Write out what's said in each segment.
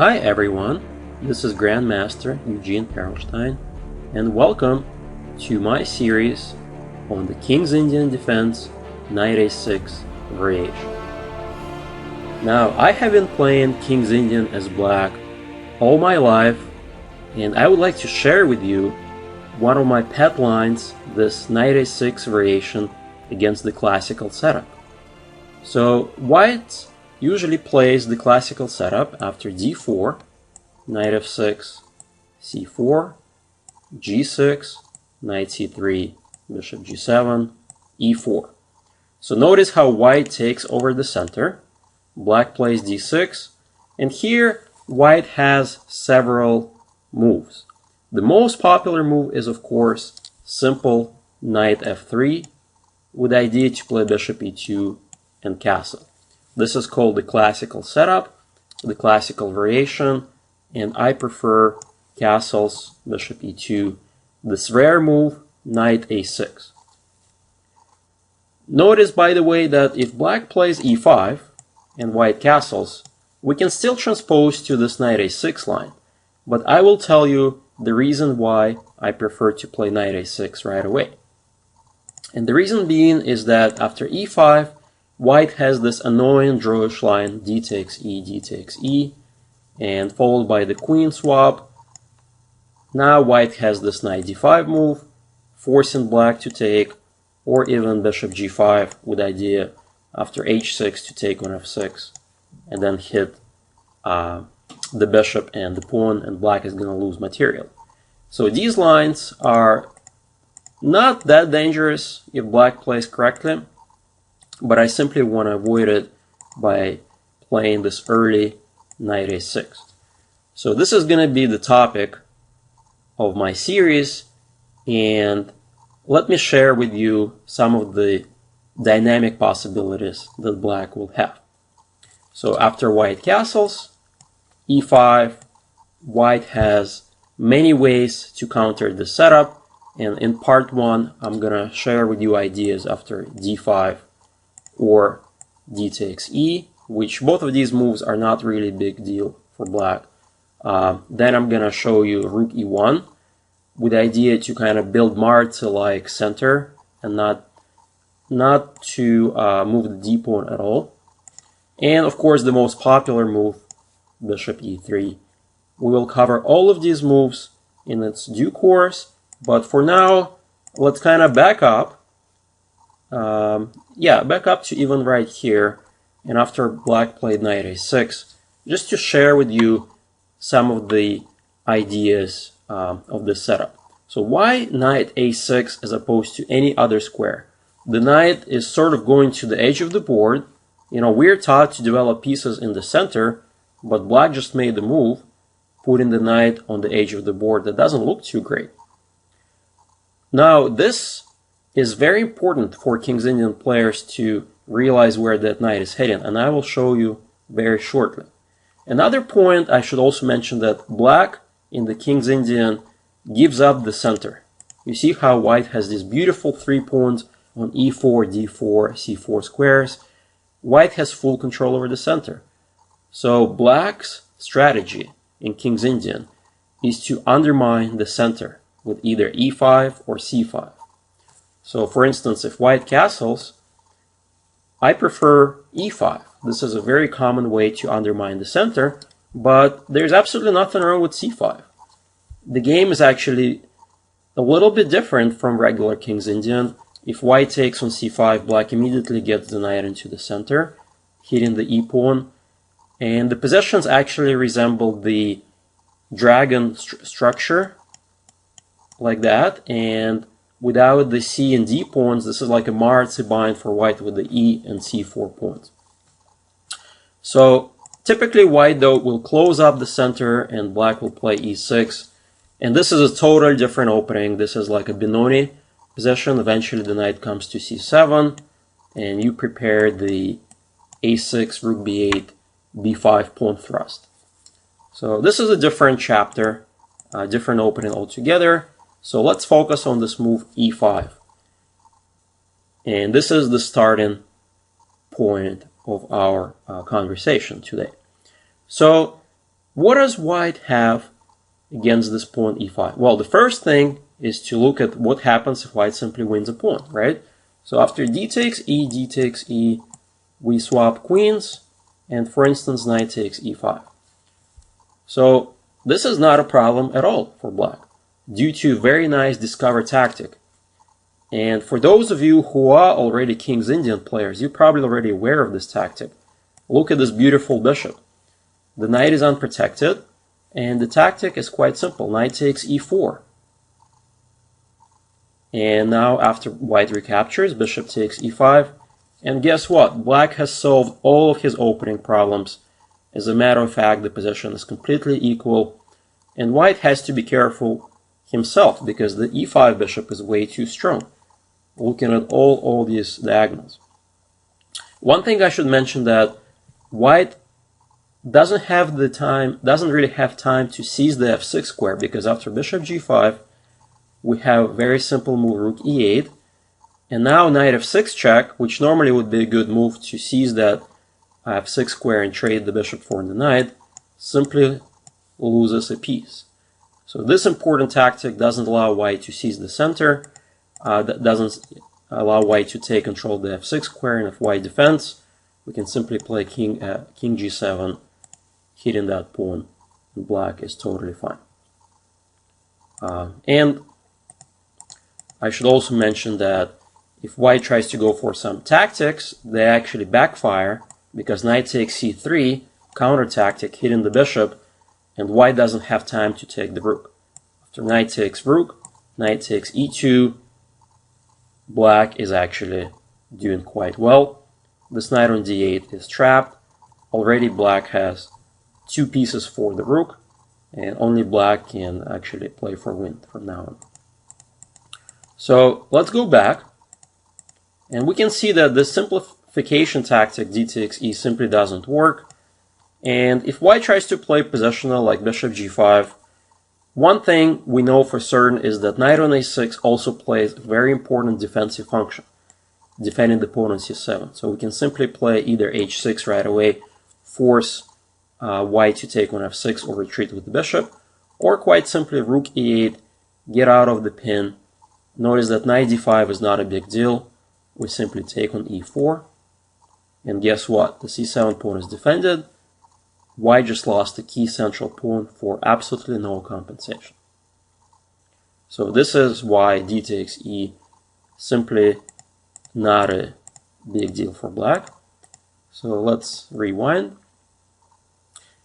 Hi everyone, this is Grandmaster Eugene Perelshteyn, and welcome to my series on the King's Indian Defense Knight A6 variation. Now, I have been playing King's Indian as black all my life, and I would like to share with you one of my pet lines, this Knight A6 variation against the classical setup. So, white usually plays the classical setup after d4, knight f6, c4, g6, knight c3, bishop g7, e4. So notice how white takes over the center, black plays d6, and here white has several moves. The most popular move is, of course, simple knight f3 with the idea to play bishop e2 and castle. This is called the classical setup, the classical variation, and I prefer castles, bishop e2, this rare move, knight a6. Notice, by the way, that if black plays e5 and white castles, we can still transpose to this knight a6 line, but I will tell you the reason why I prefer to play knight a6 right away. And the reason being is that after e5, white has this annoying drawish line d takes e, and followed by the queen swap. Now white has this knight d5 move, forcing black to take, or even bishop g5 with the idea after h6 to take on f6, and then hit the bishop and the pawn, and black is going to lose material. So these lines are not that dangerous if black plays correctly, but I simply want to avoid it by playing this early knight a6. So this is going to be the topic of my series, and let me share with you some of the dynamic possibilities that black will have. So after white castles, e5, white has many ways to counter the setup, and in part 1 I'm going to share with you ideas after d5 or d takes e, which both of these moves are not really big deal for black. Then I'm gonna show you rook e1 with the idea to kind of build Marta-like center and not to move the d pawn at all. And of course the most popular move, bishop e3. We will cover all of these moves in its due course, but for now let's kind of back up. Back up to even right here, and after black played knight a6, just to share with you some of the ideas of this setup. So why knight a6 as opposed to any other square? The knight is sort of going to the edge of the board. You know, we're taught to develop pieces in the center, but black just made the move, putting the knight on the edge of the board. That doesn't look too great. Now, this is very important for King's Indian players to realize where that knight is heading, and I will show you very shortly. Another point I should also mention that black in the King's Indian gives up the center. You see how white has these beautiful 3 pawns on e4, d4, c4 squares. White has full control over the center. So black's strategy in King's Indian is to undermine the center with either e5 or c5. So for instance, if white castles, I prefer e5. This is a very common way to undermine the center, but there's absolutely nothing wrong with c5. The game is actually a little bit different from regular King's Indian. If white takes on c5, black immediately gets the knight into the center, hitting the e-pawn, and the positions actually resemble the dragon structure, like that, and without the c and d pawns, this is like a Marta bind for white with the e and c4 pawns. So typically white, though, will close up the center and black will play e6. And this is a totally different opening. This is like a Benoni position. Eventually the knight comes to c7, and you prepare the a6, rook b8, b5 pawn thrust. So this is a different chapter, a different opening altogether. So let's focus on this move e5. And this is the starting point of our conversation today. So what does white have against this pawn e5? Well, the first thing is to look at what happens if white simply wins a pawn, right? So after d takes e, we swap queens, and for instance, knight takes e5. So this is not a problem at all for black, due to very nice discover tactic. And for those of you who are already King's Indian players, you're probably already aware of this tactic. Look at this beautiful bishop. The knight is unprotected, and the tactic is quite simple. Knight takes e4. And now after white recaptures, bishop takes e5. And guess what? Black has solved all of his opening problems. As a matter of fact, the position is completely equal. And white has to be careful himself, because the e5 bishop is way too strong. Looking at all these diagonals. One thing I should mention, that white doesn't really have time to seize the f6 square, because after bishop g5, we have a very simple move, rook e8, and now knight f6 check, which normally would be a good move to seize that f6 square and trade the bishop for the knight, simply loses a piece. So this important tactic doesn't allow white to seize the center, that doesn't allow white to take control of the f6 square, and if white defends, we can simply play king g7, hitting that pawn, and black is totally fine. And I should also mention that if white tries to go for some tactics, they actually backfire, because knight takes c3, counter tactic, hitting the bishop, and white doesn't have time to take the rook. After knight takes rook, knight takes e2, black is actually doing quite well. This knight on d8 is trapped. Already black has 2 pieces for the rook, and only black can actually play for win from now on. So let's go back, and we can see that this simplification tactic d takes e simply doesn't work. And if white tries to play positional like bishop g5, one thing we know for certain is that knight on a6 also plays a very important defensive function, defending the pawn on c7. So we can simply play either h6 right away, force white to take on f6 or retreat with the bishop, or quite simply rook e8, get out of the pin. Notice that knight d5 is not a big deal. We simply take on e4, and guess what? The c7 pawn is defended. White just lost the key central pawn for absolutely no compensation. So this is why d takes e simply not a big deal for black. So let's rewind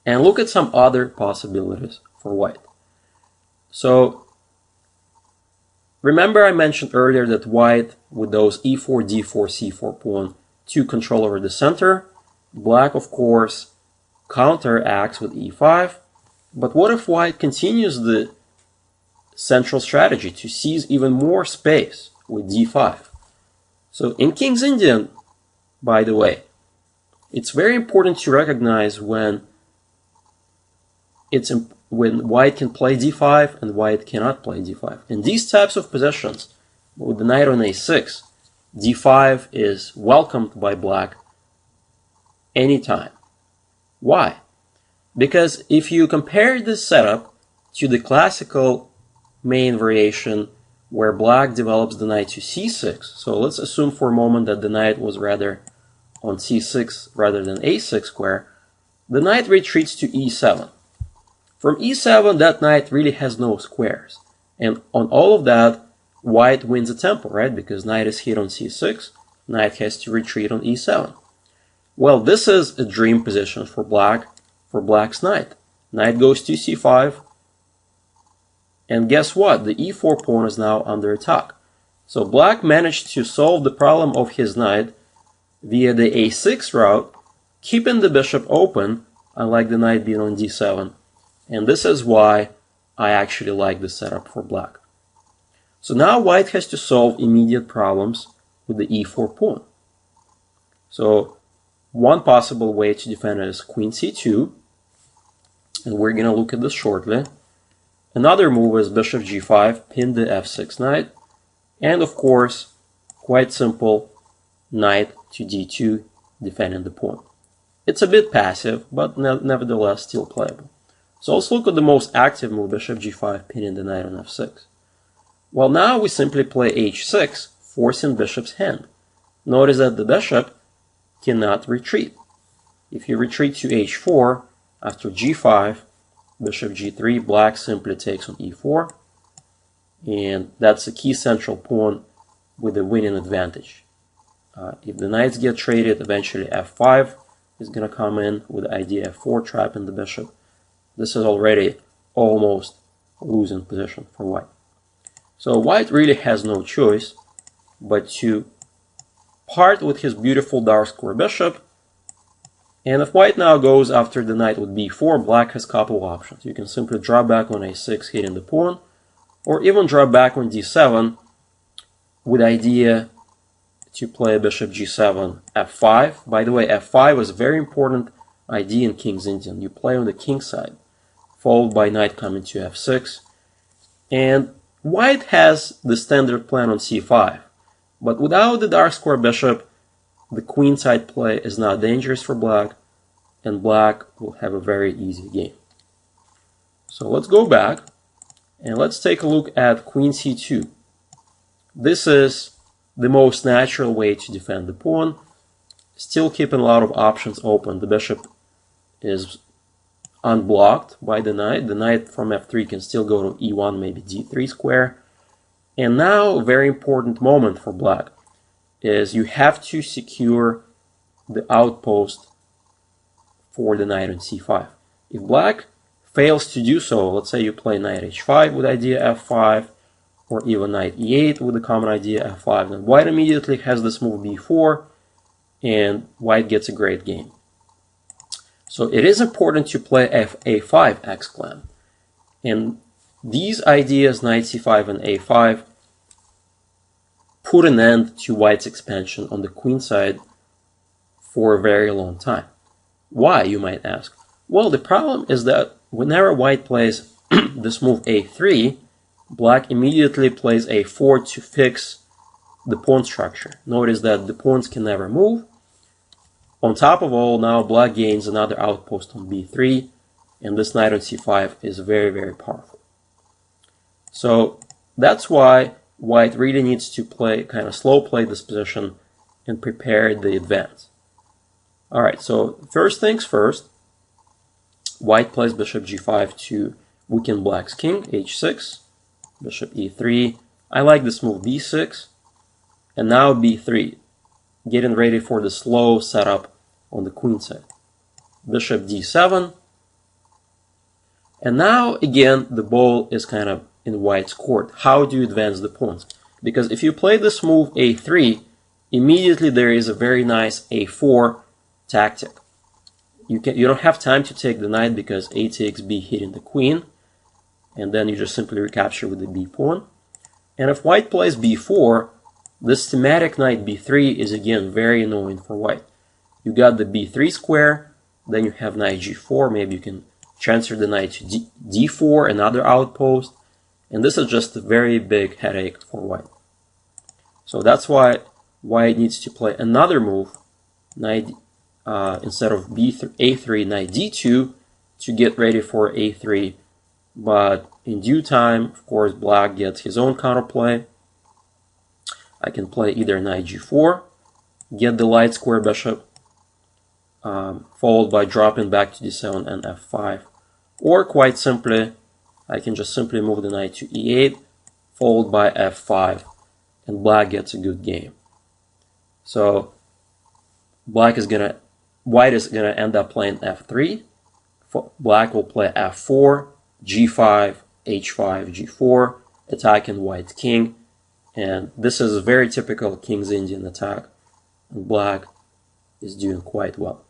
and look at some other possibilities for white. So remember I mentioned earlier that white, with those e4, d4, c4 pawn, to control over the center. Black, of course, counteracts with e5. But what if white continues the central strategy to seize even more space with d5? So in King's Indian, by the way, it's very important to recognize when white can play d5 and white cannot play d5. In these types of positions, with the knight on a6, d5 is welcomed by black anytime. Why? Because if you compare this setup to the classical main variation where black develops the knight to c6, so let's assume for a moment that the knight was rather on c6 rather than a6 square, the knight retreats to e7. From e7, that knight really has no squares. And on all of that, white wins a tempo, right? Because knight is hit on c6, knight has to retreat on e7. Well, this is a dream position for black's knight. Knight goes to c5, and guess what? The e4 pawn is now under attack. So black managed to solve the problem of his knight via the a6 route, keeping the bishop open, unlike the knight being on d7. And this is why I actually like this setup for black. So now white has to solve immediate problems with the e4 pawn. So one possible way to defend it is queen c2, and we're going to look at this shortly. Another move is bishop g5, pin the f6 knight, and of course, quite simple, knight to d2, defending the pawn. It's a bit passive, but nevertheless still playable. So let's look at the most active move, bishop g5, pinning the knight on f6. Well, now we simply play h6, forcing bishop's hand. Notice that the bishop cannot retreat. If you retreat to h4, after g5, bishop g3, black simply takes on e4, and that's a key central pawn with a winning advantage. If the knights get traded, eventually f5 is going to come in with the idea f4, trapping the bishop. This is already almost a losing position for white. So white really has no choice but to part with his beautiful dark square bishop. And if white now goes after the knight with b4, black has a couple options. You can simply draw back on a6, hitting the pawn, or even draw back on d7 with idea to play bishop g7, f5. By the way, f5 is a very important idea in King's Indian. You play on the king side, followed by knight coming to f6. And white has the standard plan on c5. But without the dark square bishop, the queenside play is not dangerous for black, and black will have a very easy game. So let's go back, and let's take a look at queen c2. This is the most natural way to defend the pawn, still keeping a lot of options open. The bishop is unblocked by the knight. The knight from f3 can still go to e1, maybe d3 square. And now a very important moment for black is you have to secure the outpost for the knight on c5. If black fails to do so, let's say you play knight h5 with idea f5, or even knight e8 with the common idea f5, then white immediately has this move b4, and white gets a great game. So it is important to play a5 exclam. And these ideas, knight c5 and a5, put an end to white's expansion on the queen side for a very long time. Why, you might ask? Well, the problem is that whenever white plays this move a3, black immediately plays a4 to fix the pawn structure. Notice that the pawns can never move. On top of all, now black gains another outpost on b3, and this knight on c5 is very, very powerful. So that's why white really needs to play, kind of slow play this position and prepare the advance. Alright, so first things first, white plays bishop g5 to weaken black's king, h6, bishop e3. I like this move, b6, and now b3, getting ready for the slow setup on the queen side. Bishop d7, and now again the ball is kind of in white's court. How do you advance the pawns? Because if you play this move a3, immediately there is a very nice a4 tactic. You don't have time to take the knight because a takes b, hitting the queen, and then you just simply recapture with the b pawn. And if white plays b4, this thematic knight b3 is again very annoying for white. You got the b3 square, then you have knight g4, maybe you can transfer the knight to d4, another outpost, and this is just a very big headache for white. So that's why white needs to play another move, knight instead of a3, knight d2, to get ready for a3. But in due time, of course, black gets his own counterplay. I can play either knight g4, get the light square bishop, followed by dropping back to d7 and f5. Or quite simply, I can just simply move the knight to e8, followed by f5, and black gets a good game. So white is gonna end up playing f3. Black will play f4, g5, h5, g4, attacking white's king. And this is a very typical King's Indian attack, and black is doing quite well.